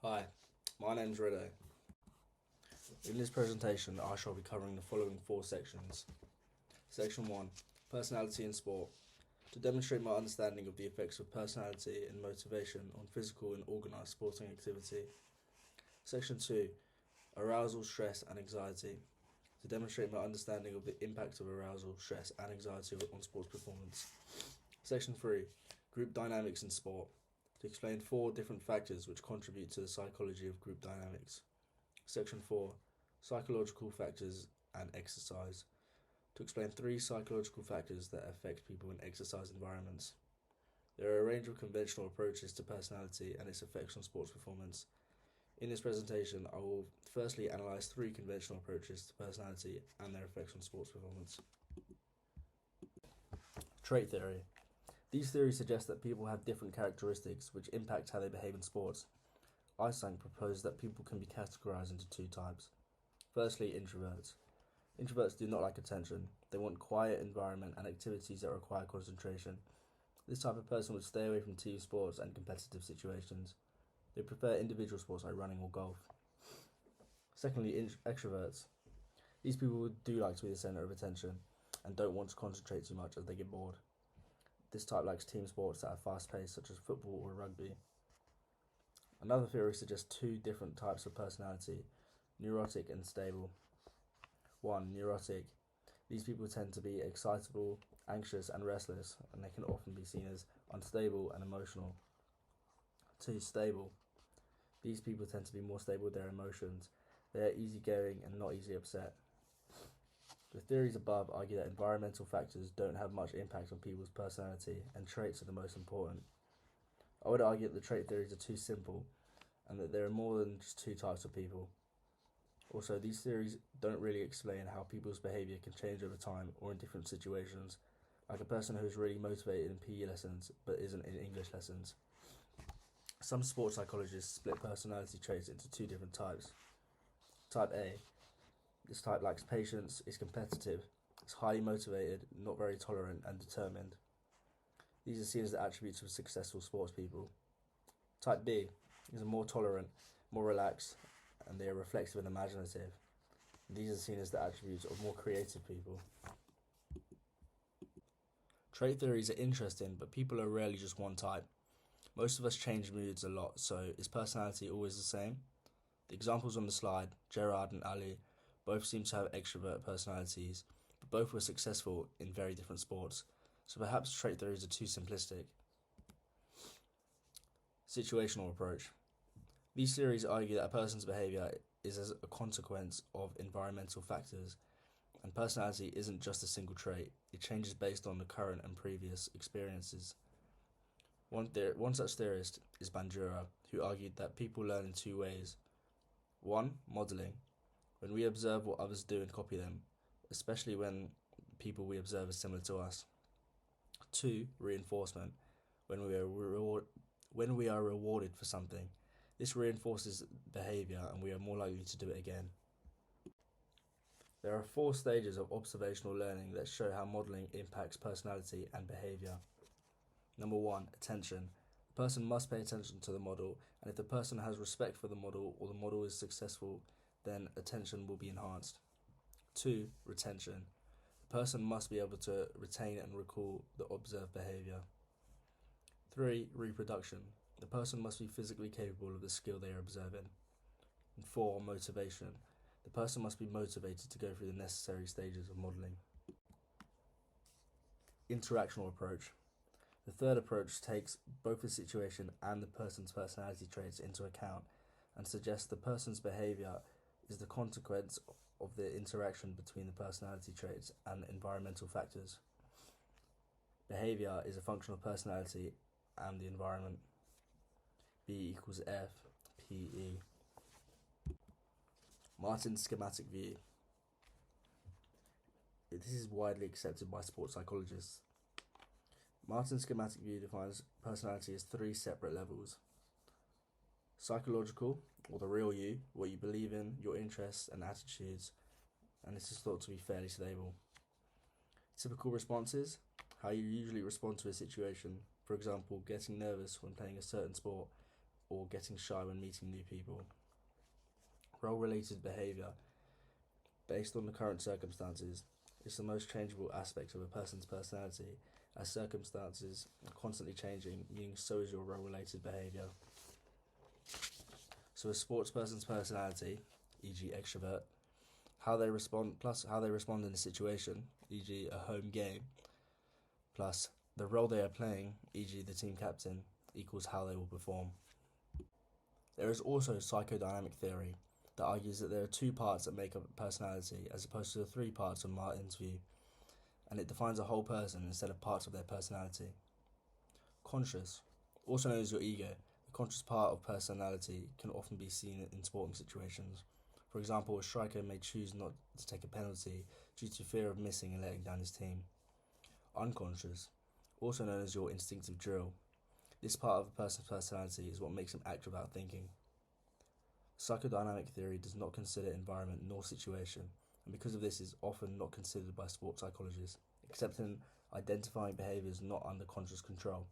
Hi, my name's Hrydai. In this presentation, I shall be covering the following four sections. Section 1, Personality in Sport, to demonstrate my understanding of the effects of personality and motivation on physical and organised sporting activity. Section 2, Arousal, Stress and Anxiety, to demonstrate my understanding of the impact of arousal, stress and anxiety on sports performance. Section 3, Group Dynamics in Sport, to explain four different factors which contribute to the psychology of group dynamics. Section 4, Psychological Factors and Exercise, to explain three psychological factors that affect people in exercise environments. There are a range of conventional approaches to personality and its effects on sports performance. In this presentation, I will firstly analyse three conventional approaches to personality and their effects on sports performance. Trait theory. These theories suggest that people have different characteristics which impact how they behave in sports. Einstein proposed that people can be categorized into two types. Firstly, introverts. Introverts do not like attention. They want quiet environment and activities that require concentration. This type of person would stay away from team sports and competitive situations. They prefer individual sports like running or golf. Secondly, extroverts. These people do like to be the centre of attention and don't want to concentrate too much as they get bored. This type likes team sports that are fast paced, such as football or rugby. Another theory suggests two different types of personality, neurotic and stable. 1. Neurotic. These people tend to be excitable, anxious and restless, and they can often be seen as unstable and emotional. 2. Stable. These people tend to be more stable with their emotions. They are easygoing and not easily upset. The theories above argue that environmental factors don't have much impact on people's personality and traits are the most important. I would argue that the trait theories are too simple and that there are more than just two types of people. Also, these theories don't really explain how people's behaviour can change over time or in different situations, like a person who is really motivated in PE lessons but isn't in English lessons. Some sports psychologists split personality traits into two different types. Type A. This type lacks patience, is competitive, is highly motivated, not very tolerant and determined. These are seen as the attributes of successful sports people. Type B is more tolerant, more relaxed, and they are reflexive and imaginative. These are seen as the attributes of more creative people. Trait theories are interesting, but people are rarely just one type. Most of us change moods a lot, so is personality always the same? The examples on the slide, Gerard and Ali, both seem to have extrovert personalities, but both were successful in very different sports, so perhaps trait theories are too simplistic. Situational approach. These theories argue that a person's behaviour is as a consequence of environmental factors, and personality isn't just a single trait, it changes based on the current and previous experiences. One such theorist is Bandura, who argued that people learn in two ways. 1. Modelling. When we observe what others do and copy them, especially when people we observe are similar to us. 2. Reinforcement. When we are rewarded for something, this reinforces behaviour and we are more likely to do it again. There are 4 stages of observational learning that show how modelling impacts personality and behaviour. Number 1. Attention. The person must pay attention to the model, and if the person has respect for the model or the model is successful, then attention will be enhanced. 2. Retention. The person must be able to retain and recall the observed behaviour. 3. Reproduction. The person must be physically capable of the skill they are observing. And 4. Motivation. The person must be motivated to go through the necessary stages of modelling. Interactional approach. The third approach takes both the situation and the person's personality traits into account and suggests the person's behaviour is the consequence of the interaction between the personality traits and environmental factors. Behaviour is a function of personality and the environment. B equals F, PE. Martin's schematic view. This is widely accepted by sports psychologists. Martin's schematic view defines personality as 3 separate levels. Psychological, or the real you, what you believe in, your interests and attitudes, and this is thought to be fairly stable. Typical responses, how you usually respond to a situation, for example, getting nervous when playing a certain sport, or getting shy when meeting new people. Role-related behaviour, based on the current circumstances, is the most changeable aspect of a person's personality, as circumstances are constantly changing, meaning so is your role-related behaviour. So a sports person's personality, e.g. extrovert, how they respond plus how they respond in a situation, e.g. a home game, plus the role they are playing, e.g. the team captain, equals how they will perform. There is also psychodynamic theory that argues that there are two parts that make up a personality as opposed to the three parts on Martin's view, and it defines a whole person instead of parts of their personality. Conscious, also known as your ego, the conscious part of personality can often be seen in sporting situations. For example, a striker may choose not to take a penalty due to fear of missing and letting down his team. Unconscious, also known as your instinctive drill, this part of a person's personality is what makes them act without thinking. Psychodynamic theory does not consider environment nor situation, and because of this is often not considered by sports psychologists, except in identifying behaviours not under conscious control.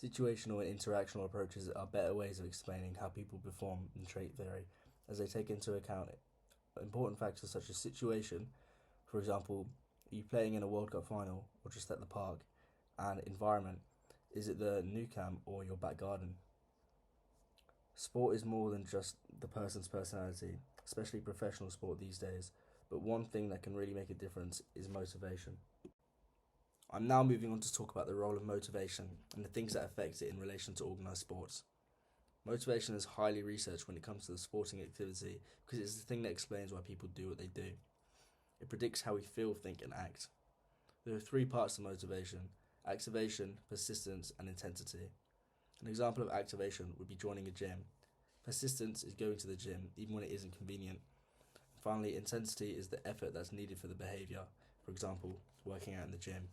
Situational and interactional approaches are better ways of explaining how people perform in trait theory, as they take into account important factors such as situation, for example, are you playing in a World Cup final or just at the park, and environment, is it the Nou Camp or your back garden? Sport is more than just the person's personality, especially professional sport these days, but one thing that can really make a difference is motivation. I'm now moving on to talk about the role of motivation and the things that affect it in relation to organised sports. Motivation is highly researched when it comes to the sporting activity because it's the thing that explains why people do what they do. It predicts how we feel, think and act. There are three parts to motivation: activation, persistence and intensity. An example of activation would be joining a gym. Persistence is going to the gym even when it isn't convenient. And finally, intensity is the effort that's needed for the behaviour, for example, working out in the gym.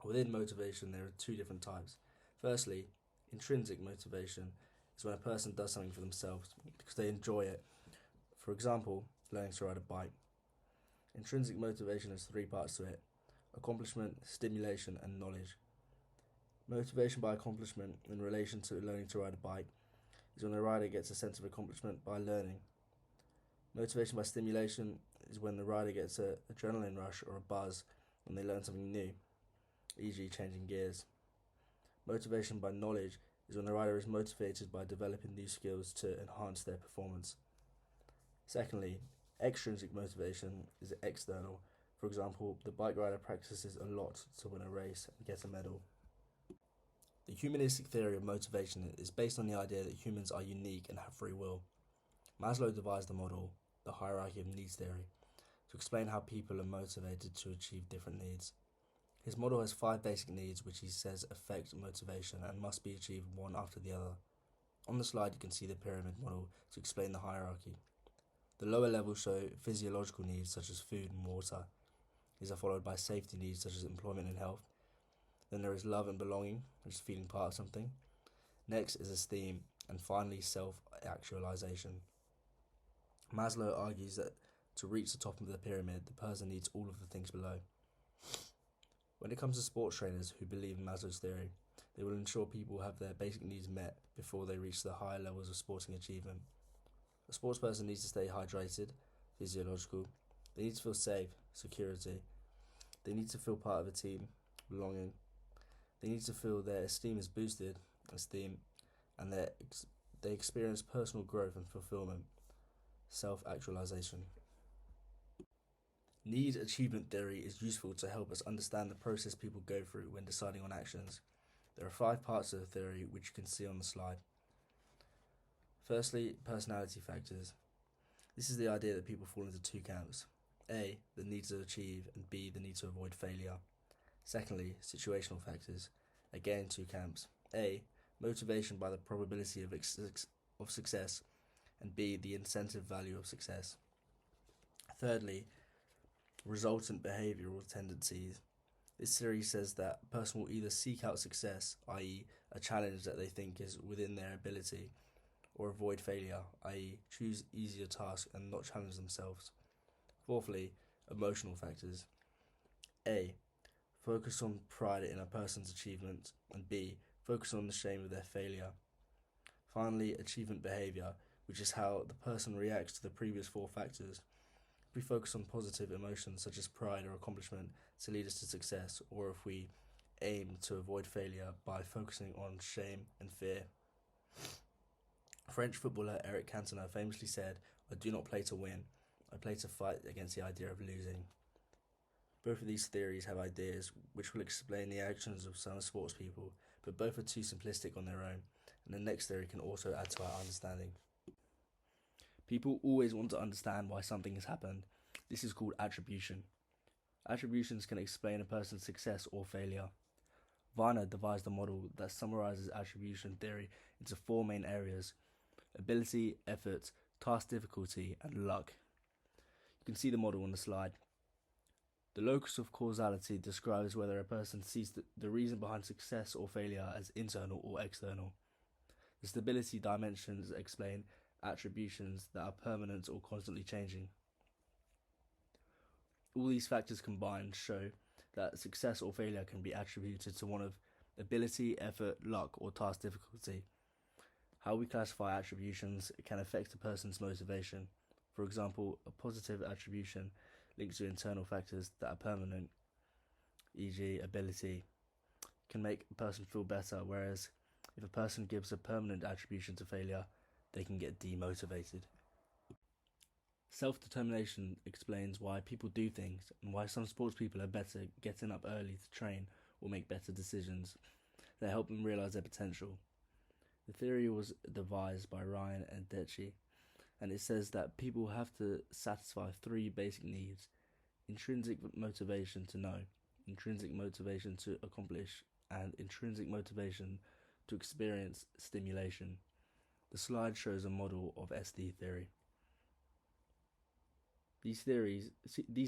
Within motivation, there are two different types. Firstly, intrinsic motivation is when a person does something for themselves because they enjoy it. For example, learning to ride a bike. Intrinsic motivation has three parts to it: accomplishment, stimulation and knowledge. Motivation by accomplishment in relation to learning to ride a bike is when the rider gets a sense of accomplishment by learning. Motivation by stimulation is when the rider gets an adrenaline rush or a buzz when they learn something new, e.g. changing gears. Motivation by knowledge is when the rider is motivated by developing new skills to enhance their performance. Secondly, extrinsic motivation is external. For example, the bike rider practices a lot to win a race and get a medal. The humanistic theory of motivation is based on the idea that humans are unique and have free will. Maslow devised the model, the hierarchy of needs theory, to explain how people are motivated to achieve different needs. His model has 5 basic needs which he says affect motivation and must be achieved one after the other. On the slide you can see the pyramid model to explain the hierarchy. The lower levels show physiological needs such as food and water. These are followed by safety needs such as employment and health. Then there is love and belonging, which is feeling part of something. Next is esteem, and finally self-actualization. Maslow argues that to reach the top of the pyramid, the person needs all of the things below. When it comes to sports trainers who believe in Maslow's theory, they will ensure people have their basic needs met before they reach the higher levels of sporting achievement. A sports person needs to stay hydrated, physiological. They need to feel safe, security. They need to feel part of a team, belonging. They need to feel their esteem is boosted, esteem, and they experience personal growth and fulfillment, self-actualization. Need achievement theory is useful to help us understand the process people go through when deciding on actions. There are 5 parts of the theory which you can see on the slide. Firstly, personality factors. This is the idea that people fall into 2 camps: A, the need to achieve, and B, the need to avoid failure. Secondly, situational factors. Again, 2 camps: A, motivation by the probability of success, and B, the incentive value of success. Thirdly, resultant behavioural tendencies. This theory says that a person will either seek out success, i.e. a challenge that they think is within their ability, or avoid failure, i.e. choose easier tasks and not challenge themselves. Fourthly, emotional factors. A, focus on pride in a person's achievement, and B, focusing on the shame of their failure. Finally, achievement behavior, which is how the person reacts to the previous four factors. If we focus on positive emotions such as pride or accomplishment to lead us to success, or if we aim to avoid failure by focusing on shame and fear. French footballer Eric Cantona famously said, "I do not play to win, I play to fight against the idea of losing." Both of these theories have ideas which will explain the actions of some sports people, but both are too simplistic on their own, and the next theory can also add to our understanding. People always want to understand why something has happened. This is called attribution. Attributions can explain a person's success or failure. Varner devised a model that summarizes attribution theory into four main areas: ability, effort, task difficulty, and luck. You can see the model on the slide. The locus of causality describes whether a person sees the reason behind success or failure as internal or external. The stability dimensions explain attributions that are permanent or constantly changing. All these factors combined show that success or failure can be attributed to one of ability, effort, luck, or task difficulty. How we classify attributions can affect a person's motivation. For example, a positive attribution linked to internal factors that are permanent, e.g. ability, can make a person feel better, whereas if a person gives a permanent attribution to failure, they can get demotivated. Self-determination explains why people do things and why some sports people are better getting up early to train or make better decisions that help them realize their potential. The theory was devised by Ryan and Decci, and it says that people have to satisfy three basic needs: intrinsic motivation to know, intrinsic motivation to accomplish, and intrinsic motivation to experience stimulation. The slide shows a model of SD theory. These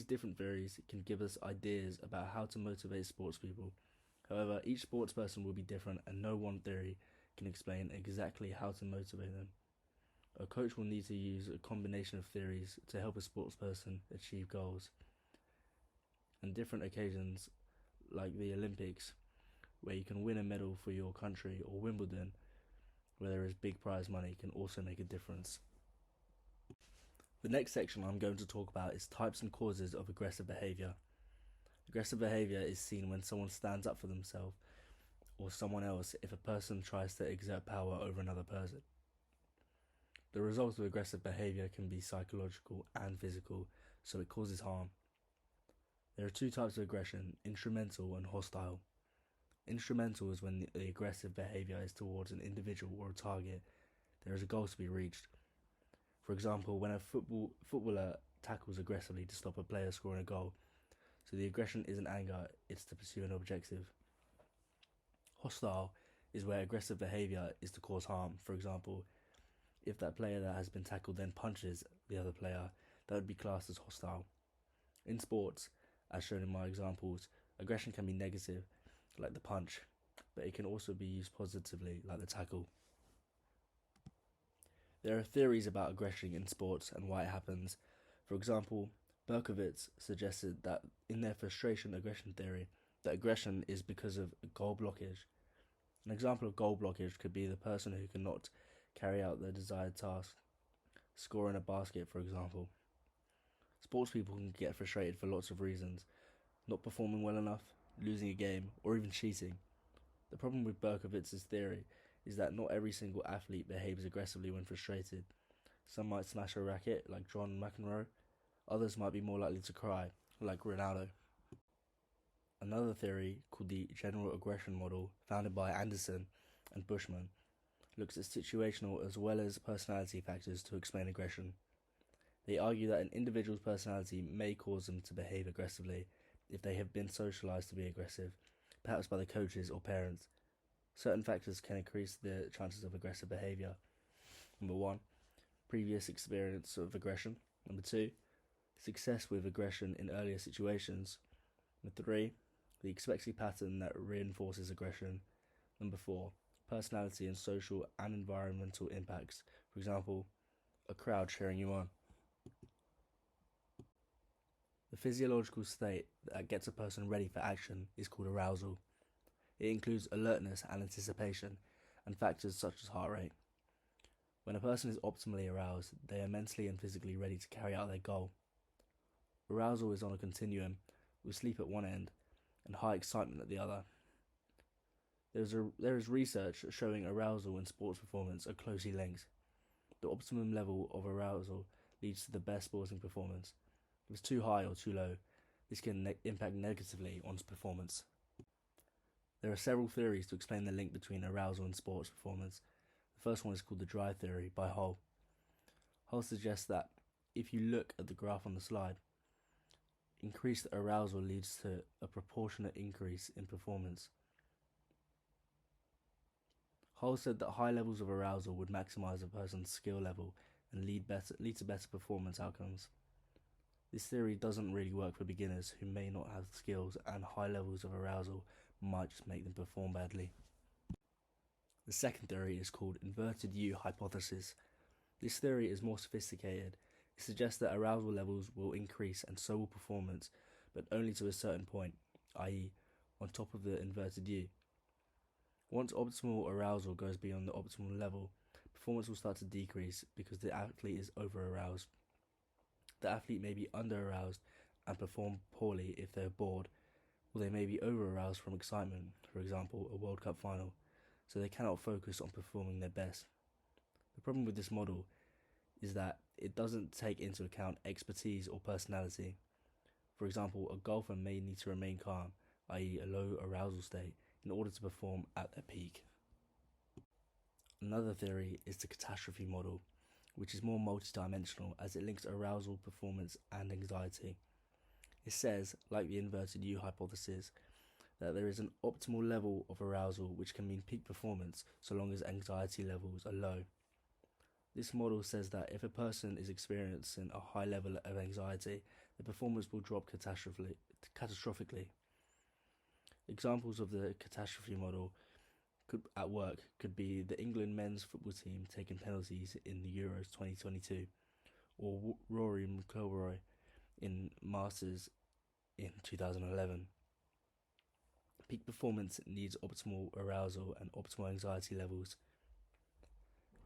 different theories can give us ideas about how to motivate sports people. However, each sports person will be different, and no one theory can explain exactly how to motivate them. A coach will need to use a combination of theories to help a sports person achieve goals. On different occasions, like the Olympics, where you can win a medal for your country, or Wimbledon, where there is big prize money, can also make a difference. The next section I'm going to talk about is types and causes of aggressive behavior. Aggressive behavior is seen when someone stands up for themselves or someone else if a person tries to exert power over another person. The result of aggressive behavior can be psychological and physical, so it causes harm. There are two types of aggression: instrumental and hostile. Instrumental is when the aggressive behavior is towards an individual or a target. There is a goal to be reached. For example, when a footballer tackles aggressively to stop a player scoring a goal, so the aggression isn't anger, it's to pursue an objective. Hostile is where aggressive behavior is to cause harm. For example, if that player that has been tackled then punches the other player, that would be classed as hostile. In sports, as shown in my examples, aggression can be negative, like the punch, but it can also be used positively, like the tackle. There are theories about aggression in sports and why it happens. For example, Berkowitz suggested that in their frustration aggression theory, that aggression is because of goal blockage. An example of goal blockage could be the person who cannot carry out their desired task, scoring a basket, for example. Sports people can get frustrated for lots of reasons: not performing well enough, losing a game, or even cheating. The problem with Berkowitz's theory is that not every single athlete behaves aggressively when frustrated. Some might smash a racket, like John McEnroe. Others might be more likely to cry, like Ronaldo. Another theory, called the general aggression model, founded by Anderson and Bushman, looks at situational as well as personality factors to explain aggression. They argue that an individual's personality may cause them to behave aggressively if they have been socialized to be aggressive, perhaps by the coaches or parents. Certain factors can increase the chances of aggressive behavior. Number 1, previous experience of aggression. Number 2, success with aggression in earlier situations. Number 3, the expected pattern that reinforces aggression. Number 4, personality and social and environmental impacts. For example, a crowd cheering you on. The physiological state that gets a person ready for action is called arousal. It includes alertness and anticipation, and factors such as heart rate. When a person is optimally aroused, they are mentally and physically ready to carry out their goal. Arousal is on a continuum, with sleep at one end and high excitement at the other. There is research showing arousal and sports performance are closely linked. The optimum level of arousal leads to the best sporting performance. If it's too high or too low, this can impact negatively on performance. There are several theories to explain the link between arousal and sports performance. The first one is called the drive theory by Hull. Hull suggests that if you look at the graph on the slide, increased arousal leads to a proportionate increase in performance. Hull said that high levels of arousal would maximize a person's skill level and lead to better performance outcomes. This theory doesn't really work for beginners who may not have skills, and high levels of arousal might just make them perform badly. The second theory is called inverted U hypothesis. This theory is more sophisticated. It suggests that arousal levels will increase and so will performance, but only to a certain point, i.e. on top of the inverted U. Once optimal arousal goes beyond the optimal level, performance will start to decrease because the athlete is over-aroused. The athlete may be under-aroused and perform poorly if they're bored, or they may be over-aroused from excitement, for example, a World Cup final, so they cannot focus on performing their best. The problem with this model is that it doesn't take into account expertise or personality. For example, a golfer may need to remain calm, i.e. a low arousal state, in order to perform at their peak. Another theory is the catastrophe model, which is more multidimensional as it links arousal, performance, and anxiety. It says, like the inverted U hypothesis, that there is an optimal level of arousal which can mean peak performance so long as anxiety levels are low. This model says that if a person is experiencing a high level of anxiety, the performance will drop catastrophically. Examples of the catastrophe model could be the England men's football team taking penalties in the Euros 2022, or Rory McIlroy in Masters in 2011. Peak performance needs optimal arousal and optimal anxiety levels.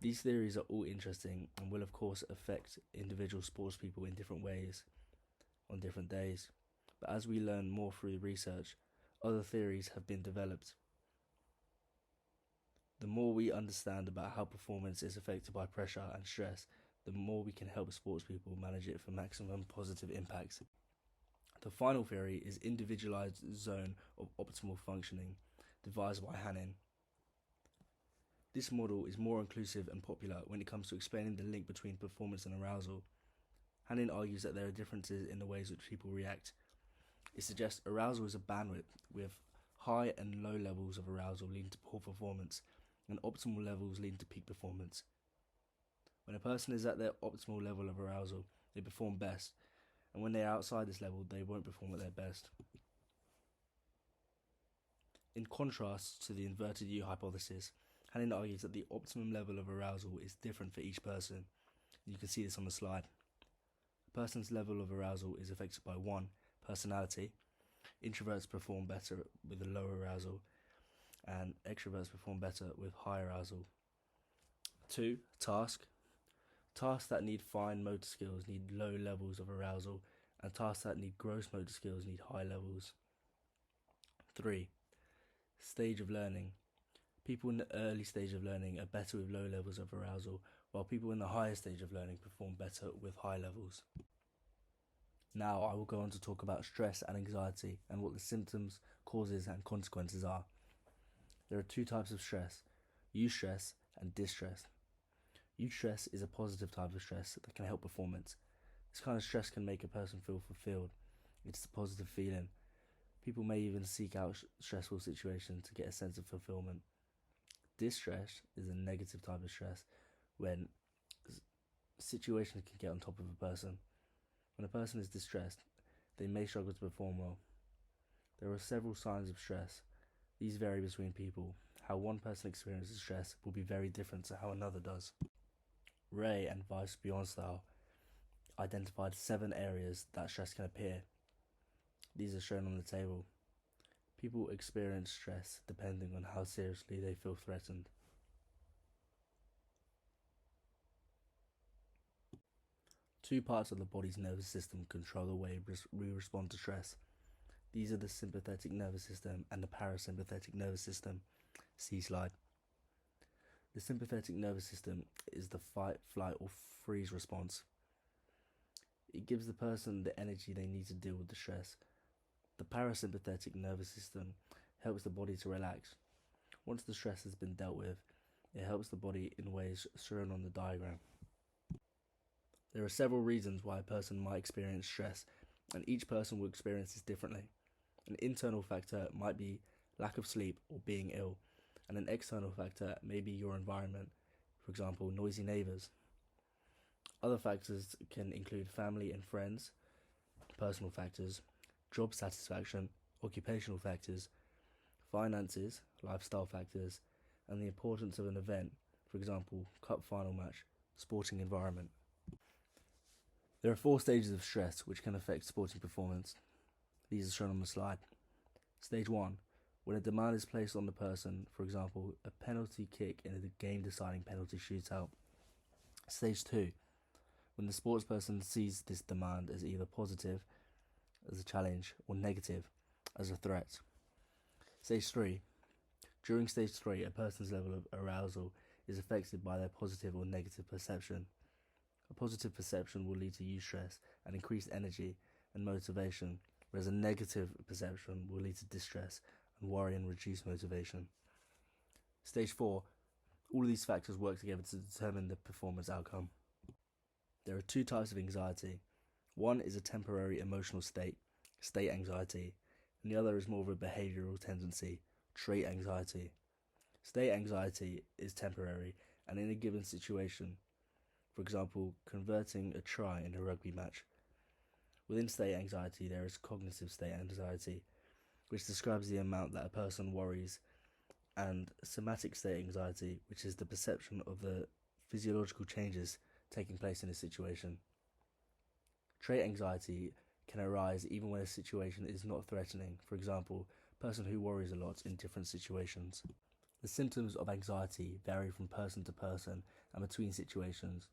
These theories are all interesting and will of course affect individual sports people in different ways on different days, but as we learn more through research, other theories have been developed. The more we understand about how performance is affected by pressure and stress, the more we can help sports people manage it for maximum positive impacts. The final theory is individualized zone of optimal functioning, devised by Hannin. This model is more inclusive and popular when it comes to explaining the link between performance and arousal. Hannin argues that there are differences in the ways which people react. It suggests arousal is a bandwidth, with high and low levels of arousal leading to poor performance, and optimal levels leading to peak performance. When a person is at their optimal level of arousal, they perform best, and when they are outside this level, they won't perform at their best. In contrast to the inverted U hypothesis, Hannin argues that the optimum level of arousal is different for each person. You can see this on the slide. A person's level of arousal is affected by 1. Personality. Introverts perform better with a low arousal, and extroverts perform better with high arousal. 2. Task. Tasks that need fine motor skills need low levels of arousal, and tasks that need gross motor skills need high levels. 3. Stage of learning. People in the early stage of learning are better with low levels of arousal, while people in the higher stage of learning perform better with high levels. Now I will go on to talk about stress and anxiety and what the symptoms, causes and consequences are. There are 2 types of stress, eustress and distress. Eustress is a positive type of stress that can help performance. This kind of stress can make a person feel fulfilled. It's a positive feeling. People may even seek out stressful situations to get a sense of fulfillment. Distress is a negative type of stress when situations can get on top of a person. When a person is distressed, they may struggle to perform well. There are several signs of stress. These vary between people. How one person experiences stress will be very different to how another does. Ray and Vice Bjornstyle identified 7 areas that stress can appear. These are shown on the table. People experience stress depending on how seriously they feel threatened. Two parts of the body's nervous system control the way we respond to stress. These are the sympathetic nervous system and the parasympathetic nervous system. See slide. The sympathetic nervous system is the fight, flight, or freeze response. It gives the person the energy they need to deal with the stress. The parasympathetic nervous system helps the body to relax. Once the stress has been dealt with, it helps the body in ways shown on the diagram. There are several reasons why a person might experience stress, and each person will experience this differently. An internal factor might be lack of sleep or being ill, and an external factor may be your environment, for example, noisy neighbours. Other factors can include family and friends, personal factors, job satisfaction, occupational factors, finances, lifestyle factors, and the importance of an event, for example, cup final match, sporting environment. There are 4 stages of stress which can affect sporting performance. These are shown on the slide. Stage 1, when a demand is placed on the person, for example, a penalty kick in a game-deciding penalty shootout. Stage 2, when the sportsperson sees this demand as either positive, as a challenge, or negative, as a threat. Stage 3, during stage 3, a person's level of arousal is affected by their positive or negative perception. A positive perception will lead to eustress and increased energy and motivation, whereas a negative perception will lead to distress and worry and reduced motivation. Stage 4, all of these factors work together to determine the performance outcome. There are 2 types of anxiety. One is a temporary emotional state anxiety, and the other is more of a behavioural tendency, trait anxiety. State anxiety is temporary and in a given situation, for example, converting a try in a rugby match. Within state anxiety, there is cognitive state anxiety, which describes the amount that a person worries, and somatic state anxiety, which is the perception of the physiological changes taking place in a situation. Trait anxiety can arise even when a situation is not threatening, for example, a person who worries a lot in different situations. The symptoms of anxiety vary from person to person and between situations.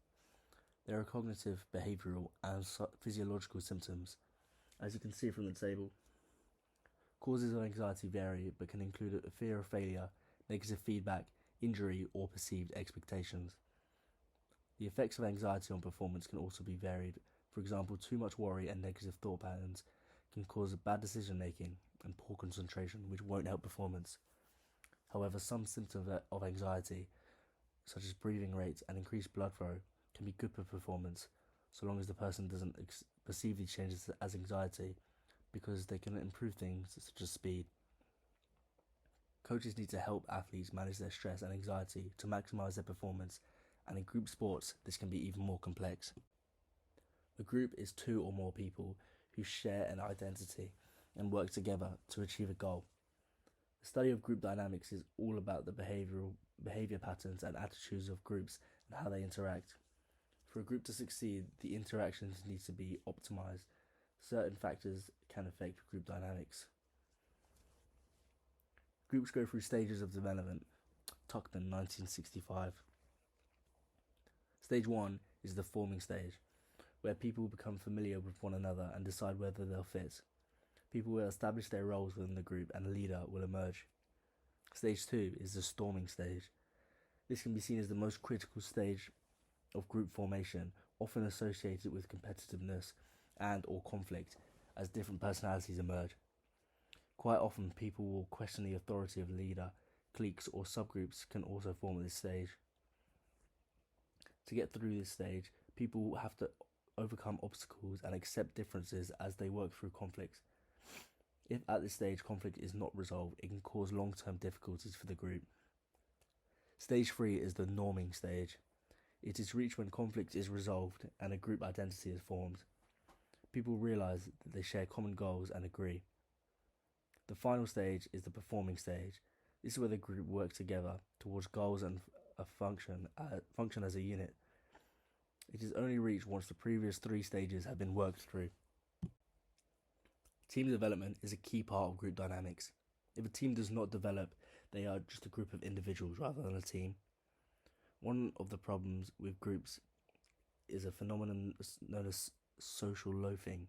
There are cognitive, behavioural and physiological symptoms, as you can see from the table. Causes of anxiety vary but can include a fear of failure, negative feedback, injury or perceived expectations. The effects of anxiety on performance can also be varied. For example, too much worry and negative thought patterns can cause bad decision making and poor concentration, which won't help performance. However, some symptoms of anxiety, such as breathing rates and increased blood flow, can be good for performance, so long as the person doesn't perceive these changes as anxiety, because they can improve things such as speed. Coaches need to help athletes manage their stress and anxiety to maximise their performance, and in group sports this can be even more complex. A group is 2 or more people who share an identity and work together to achieve a goal. The study of group dynamics is all about the behaviour patterns and attitudes of groups and how they interact. For a group to succeed, the interactions need to be optimized. Certain factors can affect group dynamics. Groups go through stages of development. Tuckman, 1965. Stage 1 is the forming stage, where people become familiar with one another and decide whether they'll fit. People will establish their roles within the group and a leader will emerge. Stage 2 is the storming stage. This can be seen as the most critical stage of group formation, often associated with competitiveness and or conflict as different personalities emerge. Quite often people will question the authority of a leader. Cliques or subgroups can also form at this stage. To get through this stage, people have to overcome obstacles and accept differences as they work through conflicts. If at this stage conflict is not resolved, it can cause long-term difficulties for the group. Stage 3 is the norming stage. It is reached when conflict is resolved and a group identity is formed. People realise that they share common goals and agree. The final stage is the performing stage. This is where the group work together towards goals and function as a unit. It is only reached once the previous 3 stages have been worked through. Team development is a key part of group dynamics. If a team does not develop, they are just a group of individuals rather than a team. One of the problems with groups is a phenomenon known as social loafing.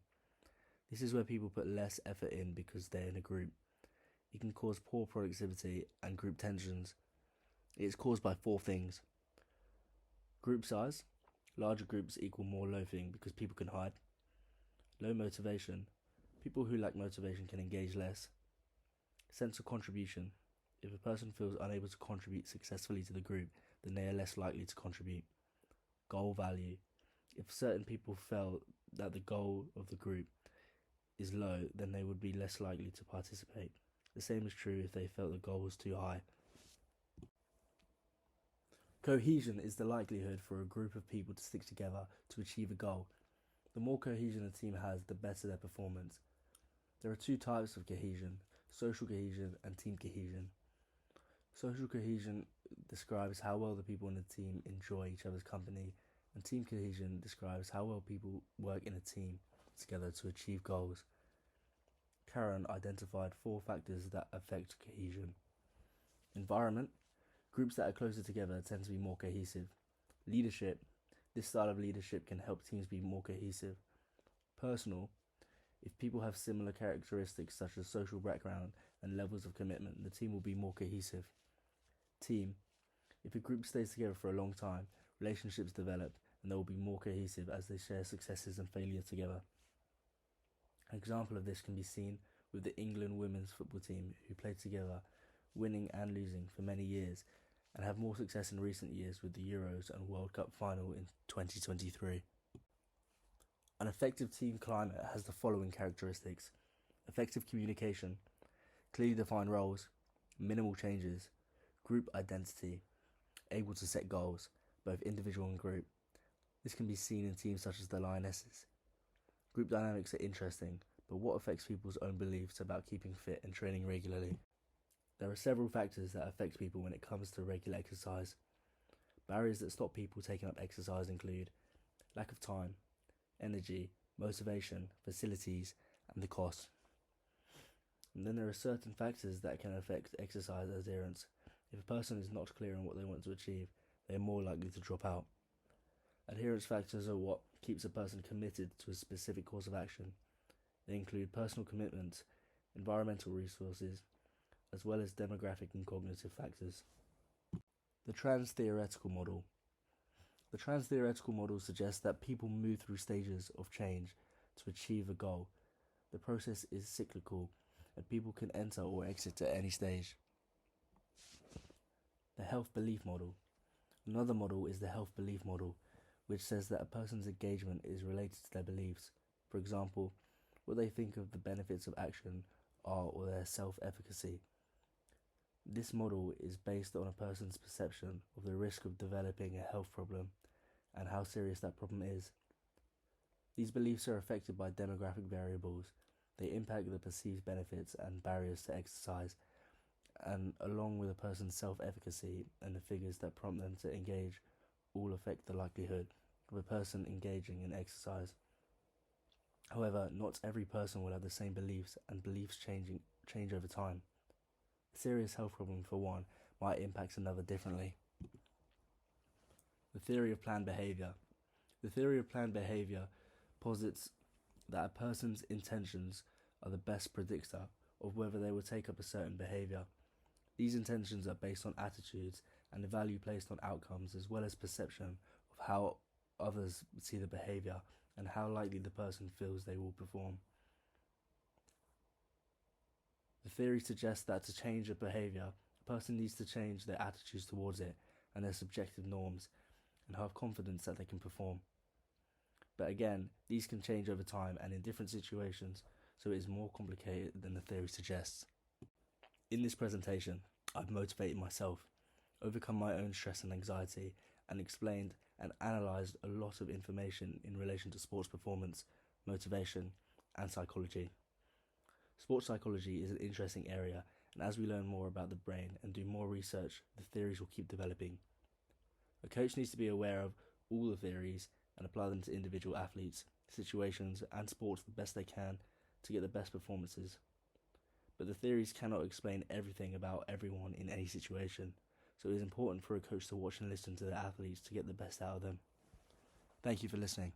This is where people put less effort in because they're in a group. It can cause poor productivity and group tensions. It is caused by 4 things. Group size. Larger groups equal more loafing because people can hide. Low motivation. People who lack motivation can engage less. Sense of contribution. If a person feels unable to contribute successfully to the group, then they are less likely to contribute. Goal value. If certain people felt that the goal of the group is low, then they would be less likely to participate. The same is true if they felt the goal was too high. Cohesion is the likelihood for a group of people to stick together to achieve a goal. The more cohesion a team has, the better their performance. There are 2 types of cohesion: social cohesion and team cohesion. Social cohesion describes how well the people in a team enjoy each other's company, and team cohesion describes how well people work in a team together to achieve goals. Karen identified 4 factors that affect cohesion. Environment. Groups that are closer together tend to be more cohesive. Leadership. This style of leadership can help teams be more cohesive. Personal. If people have similar characteristics such as social background and levels of commitment, the team will be more cohesive. Team. If a group stays together for a long time, relationships develop and they will be more cohesive as they share successes and failure together. An example of this can be seen with the England women's football team, who played together, winning and losing for many years, and have more success in recent years with the Euros and World Cup final in 2023. An effective team climate has the following characteristics: effective communication, clearly defined roles, minimal changes, group identity, able to set goals, both individual and group. This can be seen in teams such as the Lionesses. Group dynamics are interesting, but what affects people's own beliefs about keeping fit and training regularly? There are several factors that affect people when it comes to regular exercise. Barriers that stop people taking up exercise include lack of time, energy, motivation, facilities, and the cost. And then there are certain factors that can affect exercise adherence. If a person is not clear on what they want to achieve, they are more likely to drop out. Adherence factors are what keeps a person committed to a specific course of action. They include personal commitment, environmental resources, as well as demographic and cognitive factors. The trans-theoretical model. The trans-theoretical model suggests that people move through stages of change to achieve a goal. The process is cyclical, and people can enter or exit at any stage. The health belief model. Another model is the health belief model, which says that a person's engagement is related to their beliefs. For example, what they think of the benefits of action are, or their self-efficacy. This model is based on a person's perception of the risk of developing a health problem and how serious that problem is. These beliefs are affected by demographic variables. They impact the perceived benefits and barriers to exercise, and along with a person's self-efficacy and the figures that prompt them to engage, all affect the likelihood of a person engaging in exercise. However, not every person will have the same beliefs, and beliefs change over time. A serious health problem for one might impact another differently. The theory of planned behaviour. The theory of planned behaviour posits that a person's intentions are the best predictor of whether they will take up a certain behaviour. These intentions are based on attitudes and the value placed on outcomes, as well as perception of how others see the behaviour and how likely the person feels they will perform. The theory suggests that to change a behaviour, a person needs to change their attitudes towards it and their subjective norms, and have confidence that they can perform. But again, these can change over time and in different situations, so it is more complicated than the theory suggests. In this presentation, I've motivated myself, overcome my own stress and anxiety, and explained and analysed a lot of information in relation to sports performance, motivation, and psychology. Sports psychology is an interesting area, and as we learn more about the brain and do more research, the theories will keep developing. A coach needs to be aware of all the theories and apply them to individual athletes, situations, and sports the best they can to get the best performances. but the theories cannot explain everything about everyone in any situation, so it is important for a coach to watch and listen to their athletes to get the best out of them. Thank you for listening.